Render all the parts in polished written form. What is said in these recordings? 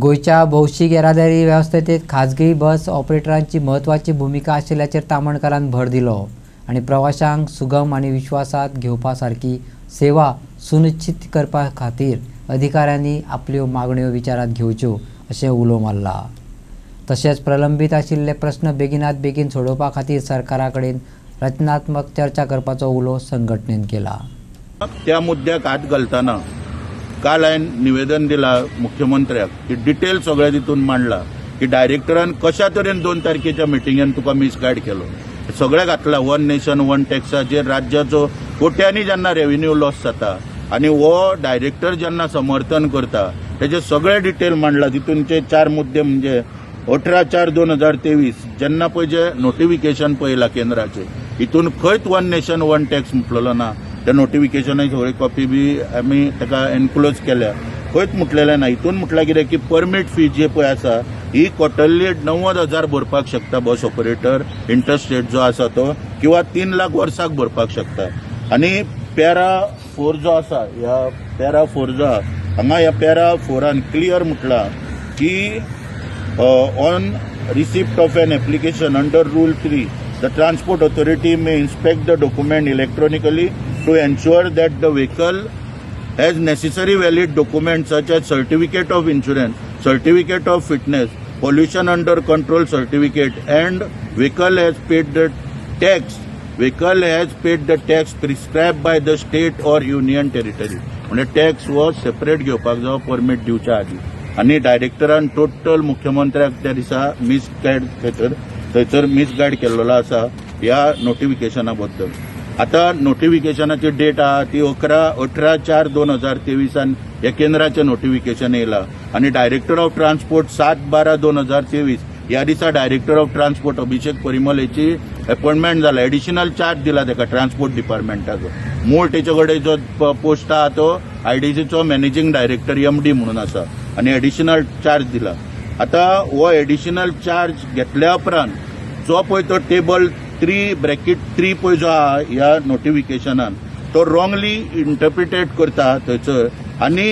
गोयच्या भौशीक येरादारी वेवस्थेत खाजगी बस ऑपरेटरांची महत्वाची भूमिका आशिल्ल्याचेर तामणकारान भर दिलो आनी प्रवाशांक सुगम आनी विश्वासात घेवपा सारकी सेवा सुनिश्चित करपा खातीर अधिकाऱ्यांनी आपल्यो मागण्यो विचारात घेवच्यो अशें उलो मारला। तशेंच प्रलंबीत आशिल्ले प्रस्न बेगिनात बेगीन सोडोवपा खातीर सरकारा कडेन रचनात्मक चर्चा करपाचो उलो संघटनेन केला। त्या मुद्द्याक हात घालतना काल हांवें निवेदन दिला मुख्यमंत्र्याक की डिटेल सगळें तितून मांडला की डायरेक्टरान कशा तरेन 2 तारखेच्या मिटिंगेन तुका मिसगायड केलो सगळें घातला। वन नेशन वन टॅक्साचेर राज्याचो कोट्यांनी जेन्ना रेव्हेन्यू लॉस जाता आनी हो डायरेक्टर जेन्ना समर्थन करता तेजे सगळे डिटेल मांडला। तितूनचे 4 मुद्दे म्हणजे 18/4/2023 जेन्ना पळय जे नोटिफिकेशन पळयला केंद्राचे हितून खंयच वन नेशन वन टॅक्स म्हटलेलो ना। त्या नोटिफिकेशनाची सगळी कॉपी बी आमी ताका एनक्लोज केल्या खंयच म्हटलेलें ना। हितून म्हटल्यार कितें की परमीट फी जी पळय आसा ही क्वार्टरली 90,000 भरपाक शकता बस ऑपरेटर इंटरस्टेट जो आसा तो किंवा 3 लाख वर्साक भरपाक शकता। आनी पॅरा 4 जो आसा ह्या पॅरा 4 जो हांगा ह्या पॅरा 4 क्लियर म्हटलां की on receipt of an application under Rule 3, the Transport Authority may inspect the document electronically to ensure that the vehicle has necessary valid documents such as certificate of insurance, certificate of fitness, pollution under control certificate, and vehicle has paid the tax. Vehicle has paid the tax prescribed by the state or union territory. म्हणजे tax हो separate घेवपाक जाय permit दिवच्या आदी। आनी डायरेक्टरान total मुख्यमंत्र्याक त्या दिसा misguide थंयसर misguide केल्लो आसा ह्या नोटिफिकेशना बद्दल। आता नोटिफिकेशनाची डेट आहा ती 18/4/2023 ह्या केंद्राचें नोटिफिकेशन येयला आनी डायरेक्टर ऑफ ट्रान्सपोर्ट 7/12/2023 ह्या दिसा डायरेक्टर ऑफ ट्रान्सपोर्ट अभिषेक परिमल हेची अपॉइंटमेंट जाला। एडिशनल चार्ज दिला ताका ट्रान्सपोर्ट डिपार्टमेंटाचो। मूळ तेचे कडेन जो पोस्ट आहा तो आयडीसीचो मॅनेजिंग डायरेक्टर MD म्हणून आसा आनी एडिशनल चार्ज दिला। आता हो एडिशनल चार्ज घेतल्या उपरांत जो पळय तो टेबल 3(3) पळय जो आहा ह्या नोटिफिकेशनान तो रॉंगली इंटरप्रिटेट करता थंयसर आनी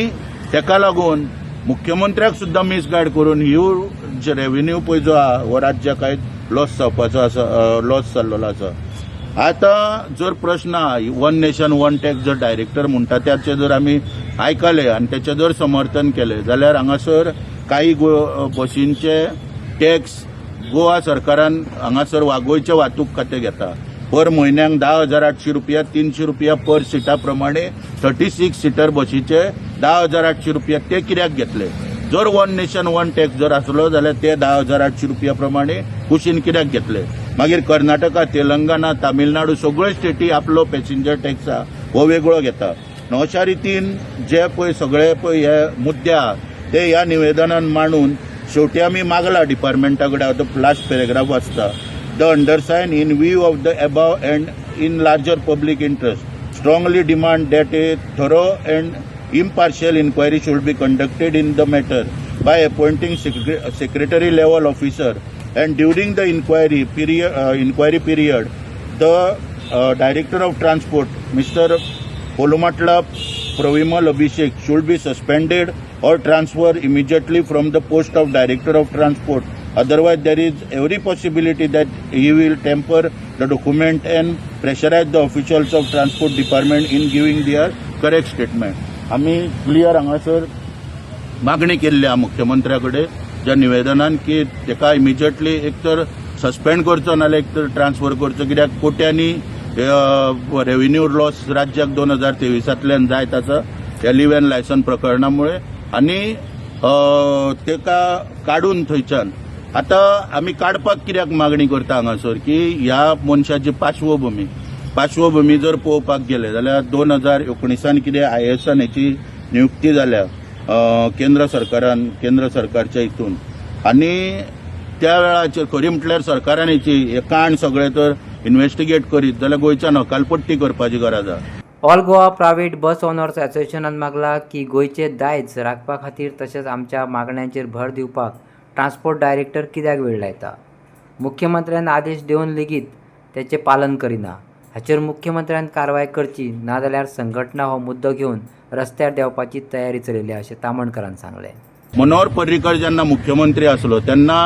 तेका लागून मुख्यमंत्र्याक सुद्दां मिसगायड करून ह्यो जे रेव्हेन्यू पळय जो आहा हो राज्याक लॉस जावपाचो आसा लॉस जाल्लो आसा। आता जर प्रश्न वन नेशन वन टॅक्स जर डायरेक्टर म्हणटा त्याचे जर आमी आयकले आनी त्याचे जर समर्थन केले जाल्यार हांगासर काही बसींचे टॅक्स गोवा सरकारान हांगासर गोंयचे वाहतूक खातें घेता। पर म्हयन्याक 10,800 रुपया 300 रुपया पर सिटा प्रमाणे 36 सिटर बसीचे 10,800 रुपया ते कित्याक घेतले? जर वन नेशन वन टॅक्स जर आसलो जाल्यार ते 10,800 रुपया प्रमाणे कुशीन कित्याक घेतले? मागीर कर्नाटका तेलंगणा तामिळनाडू सगळ्यो स्टेटी आपलो पॅसेंजर टॅक्स हो वेगळो घेता। अशा रितीन जे पळय सगळे पळय हे मुद्दे आहा ते ह्या निवेदनान मांडून शेवटी आमी मागला डिपार्टमेंटा कडेन तो लास्ट पॅरेग्राफ वाचता। The undersigned in view of the above and in larger public interest strongly demand that a thorough and impartial inquiry should be conducted in the matter by appointing secretary level officer, and during the inquiry period the director of transport Mr. Polumatla Pravimal Abhishek should be suspended or transferred immediately from the post of director of transport. Otherwise there is every possibility that he will tamper the document and pressurize the officials of transport department in giving their correct statement. आम्ही clear हांगासर मागणी केल्ली आहा मुख्यमंत्र्या कडेन ज्या निवेदनान की ताका immediately एक तर सस्पेंड करचो नाल्यार एक तर ट्रान्सफर करचो कित्याक कोट्यांनी रेव्हेन्यू लॉस राज्याक 2023 जायत आसा ह्या लिव्ह अँड लायसन प्रकरणामुळे आनी ताका काडून थंयच्यान आता आमी काडपाक कित्याक मागणी करता हांगासर की ह्या मनशाची पार्श्वभूमी जर पळोवपाक गेले जाल्यार 2019 कितें IASन हेची नियुक्ती जाल्या केंद्र सरकारच्या हितून आनी त्या वेळाचेर खरी म्हटल्यार सरकारान हेची हे कांड सगळे तर इन्व्हेस्टिगेट करीत जाल्यार गोंयच्यान हकालपट्टी करपाची गरज आसा। All Goa private bus owners असोसिएशनान मागला की गोंयचे दायज राखपा खातीर तशेंच आमच्या मागण्यांचेर भर दिवपाक ट्रान्सपोर्ट डायरेक्टर कित्याक वेळ लायता? मुख्यमंत्र्यान आदेश दिवन लेगीत तेचें पालन करिना। हाचेर मुख्यमंत्र्यान कारवाय करची नाजाल्यार संघटना हो मुद्दो घेवन रस्त्यार देवपाची तयारी चलिल्ली अशें तामणकारान सांगलें। मनोहर पर्रीकर जेन्ना मुख्यमंत्री आसलो तेन्ना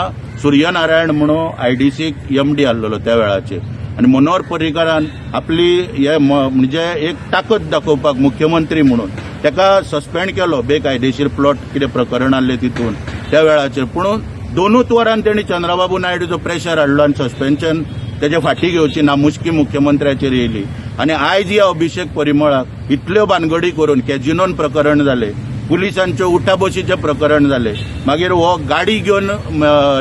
सूर्यनारायण म्हणून आयडीसीक एमडी आसलेलो त्या वेळाचेर आनी मनोहर पर्रीकरान आपली म्हणजे एक ताकद दाखोवपाक मुख्यमंत्री म्हणून ताका सस्पेंड केलो बेकायदेशीर प्लॉट कितें प्रकरण आसलें तितून त्या वेळाचेर. पूण 2 वरांनी तेणी चंद्रबाबू नायडूचो प्रेशर हाडलो आनी सस्पेन्शन तेजे फाटी घेवची नामुष्की मुख्यमंत्र्याचेर येयली. आनी आयज ह्या अभिषेक परिमळाक इतल्यो भानगडी करून कॅजिनोन प्रकरण जालें, पुलिसांच्यो उठाबशीचें प्रकरण जालें, मागीर हो गाडी घेवन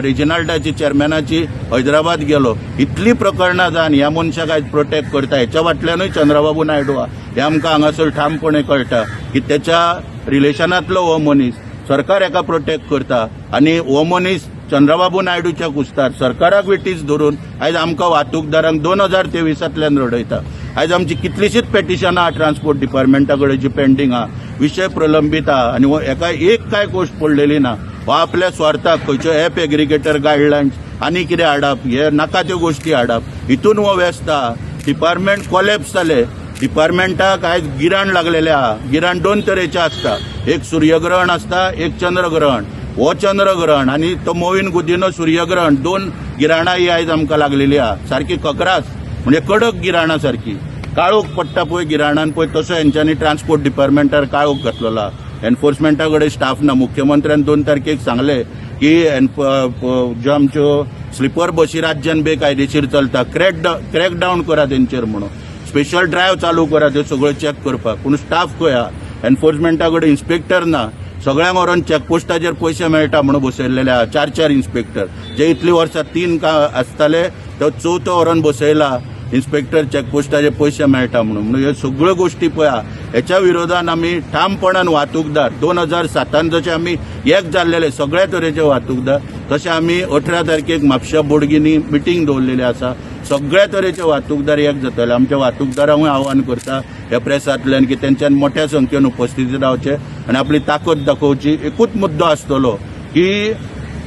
रिजनल्टाची चेअरमॅनाची हैदराबाद गेलो. इतलीं प्रकरणां जावन ह्या मनशाक आयज प्रोटेक्ट करता हेच्या फाटल्यानूय चंद्रबाबू नायडू हे आमकां हांगासर ठामपणे कळटा की त्याच्या रिलेशनांतलो हो मनीस सरकार हेका प्रोटेक्ट करता आनी हो मनीस चंद्रबाबू नायडूच्या कुस्तार सरकाराक विटीस धरून आयज आमकां वाहतूकदारांक 2023 रडयता. आयज आमची कितलीशीच पेटिशनां ट्रान्सपोर्ट डिपार्टमेंटा कडेन जी पेंडींग आहा, विशय प्रलंबीत आहा आनी हेका एक काय गोष्ट पडलेली ना. हो आपल्या स्वार्थाक खंयच्यो एप एग्रिगेटर गायडलायन्स आनी कितें हाडप, हे नाका त्यो गोश्टी हाडप, हितून हो व्यस्त आहा. डिपार्टमेंट कोलॅप्स जाले. डिपार्टमेंटाक आयज गिराण लागलेले आहा. गिराण 2 तरेचे आसता, एक सूर्यग्रहण आसता, एक चंद्रग्रहण. हो चंद्रग्रहण आनी तो मोविन गुदिनो सूर्यग्रहण 2 गिराणां ही आयज आमकां लागलेली आहा. सारकी ककरास म्हणजे कडक गिराणां सारकी काळोख पडटा पळय गिराणान पळय तसो हेंच्यांनी ट्रान्सपोर्ट डिपार्टमेंटार काळोख घातलेलो आहा. एनफोर्समेंटा कडेन स्टाफ ना. मुख्यमंत्र्यान 2 तारखेक सांगले की ज्यो आमच्यो स्लिपर बसी राज्यान बेकायदेशीर चलता क्रॅकडावन करा तेंचेर म्हणून. स्पेशल ड्रायव्ह चालू करा त्यो सगळ्यो चॅक करपाक. पूण स्टाफ खंय आहा? एनफोर्समेंटा कडेन इन्स्पेक्टर ना. सगळ्यांक व्हरोन चॅकपोस्टाचेर पयशे मेळटा म्हणून बसयल्लेले आहा 4 इन्स्पेक्टर. जे इतलीं वर्सां 3 आसताले तो 4थो व्हरोन बसयला इन्स्पेक्टर चॅकपोस्टाचे पयशे मेळटा म्हणून. ह्यो सगळ्यो गोश्टी पळय आहा. हेच्या विरोधात आमी ठामपणान वाहतूकदार 2007 जशे आमी एक जाल्लेले सगळ्या तरेचे वाहतूकदार तशे आमी 18 तारखेक म्हापशा बोडगिनी मिटींग दवरलेली आसा. सगळ्या तरेचे वाहतूकदार एक जातले. आमच्या वाहतूकदारांकूय आव्हान करता ह्या प्रेसांतल्यान की तेंच्यान मोठ्या संख्येन उपस्थिती रावचे आनी आपली ताकद दाखोवची. एकूच मुद्दो आसतलो की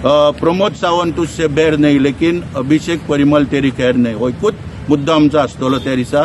प्रमोद सावंत तुझसे बैर नहीं लेकिन अभिषेक परिमल तेरी खैर नहीं. हो एकूच मुद्दो आमचो आसतलो त्या दिसा.